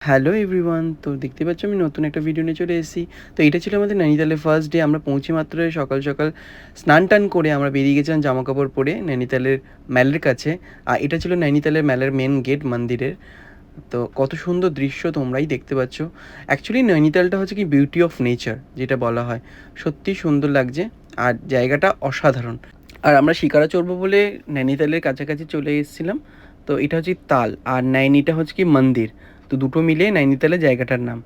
Hello everyone, তো দেখতে পাচ্ছ আমি নতুন একটা ভিডিও নিয়ে চলে এসেছি। তো এটা ছিল আমাদের নৈনিতালের ফার্স্ট ডে। আমরা পৌঁছে মাত্র সকাল সকাল স্নান টান করে আমরা বেরিয়ে গেছিলাম জামা কাপড় পরে নৈনিতালের ম্যালের কাছে। আর এটা ছিল নৈনিতালের ম্যালের মেন গেট মন্দিরের। তো কত সুন্দর দৃশ্য তোমরাই দেখতে পাচ্ছ। অ্যাকচুয়ালি নৈনিতালটা হচ্ছে কি বিউটি অফ নেচার যেটা বলা হয়, সত্যি সুন্দর লাগছে আর জায়গাটা অসাধারণ। আর আমরা শিকারা চড়বো বলে নৈনিতালের কাছাকাছি চলে এসেছিলাম। তো এটা হচ্ছে তাল আর নৈনিটা হচ্ছে কি মন্দির, তো দুটো মিলে নৈনিতালের জায়গাটার নাম।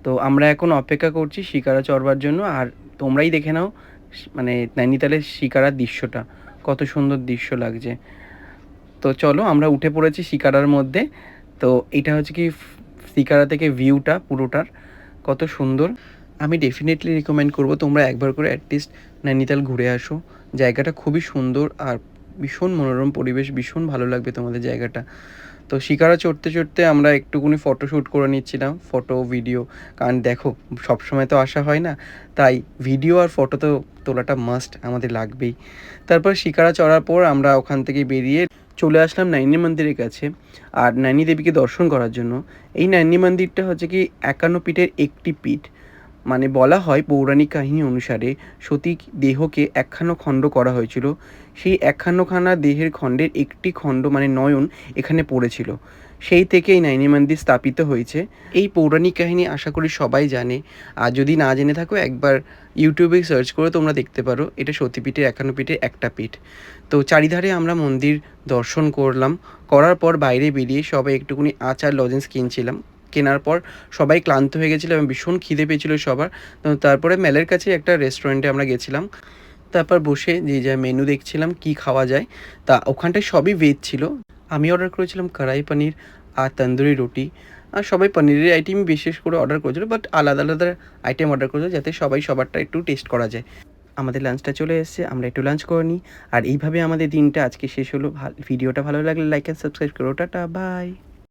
তো আমরা এখন অপেক্ষা করছি শিকারা চড়বার জন্য। আর তোমরাই দেখে নাও মানে নৈনিতালের শিকারার দৃশ্যটা কত সুন্দর দৃশ্য লাগছে। তো চলো আমরা উঠে পড়েছি শিকারার মধ্যে। তো এটা হচ্ছে কি শিকারা থেকে ভিউটা পুরোটার কত সুন্দর। আমি ডেফিনেটলি রিকমেন্ড করবো তোমরা একবার করে অ্যাটলিস্ট নৈনিতাল ঘুরে আসো। জায়গাটা খুবই সুন্দর আর ভীষণ মনোরম পরিবেশ, ভীষণ ভালো লাগবে তোমাদের জায়গাটা। তো শিকারা চড়তে চড়তে আমরা একটুকুনি ফটোশ্যুট করে নিচ্ছিলাম, ফটো ভিডিও। কারণ দেখো সবসময় তো আসা হয় না, তাই ভিডিও আর ফটো তো তোলাটা মাস্ট আমাদের লাগবেই। তারপর শিকারা চড়ার পর আমরা ওখান থেকে বেরিয়ে চলে আসলাম নৈনি মন্দিরের কাছে আর নৈনি দেবীকে দর্শন করার জন্য। এই নৈনি মন্দিরটা হচ্ছে কি 51 পীঠের একটি পীঠ। মানে বলা হয় পৌরাণিক কাহিনী অনুসারে সতী দেহকে একখানো খণ্ড করা হয়েছিল। সেই একখানোখানা দেহের খণ্ডের একটি খণ্ড মানে নয়ন এখানে পড়েছিল। সেই থেকে এই নৈনি মন্দির স্থাপিত হয়েছে। এই পৌরাণিক কাহিনী আশা করি সবাই জানে। আর যদি না জেনে থাকো একবার ইউটিউবে সার্চ করে তোমরা দেখতে পারো, এটা সতীপীঠের 51 পীঠের একটা পীঠ। তো চারিধারে আমরা মন্দির দর্শন করলাম। করার পর বাইরে বেরিয়ে সবাই একটুকুনি আচার লজেন্স কিনছিলাম। কেনার পর সবাই ক্লান্ত হয়ে গেছিলো এবং ভীষণ খিদে পেয়েছিল সবার। তো তারপরে মেলের কাছে একটা রেস্টুরেন্টে আমরা গেছিলাম। তারপর বসে যে যা মেনু দেখছিলাম কি খাওয়া যায়। তা ওখানটায় সবই ভেজ ছিল। আমি অর্ডার করেছিলাম কড়াই পনির আর তন্দুরি রুটি। আর সবাই পনিরের আইটেমই বিশেষ করে অর্ডার করেছিল, বাট আলাদা আলাদা আইটেম অর্ডার করেছিল যাতে সবাই সবারটা একটু টেস্ট করা যায়। আমাদের লাঞ্চটা চলে এসেছে, আমরা একটু লাঞ্চ করে নিই। আর এইভাবে আমাদের দিনটা আজকে শেষ হলো। ভিডিওটা ভালো লাগলে লাইক অ্যান্ড সাবস্ক্রাইব করো। Tata, by.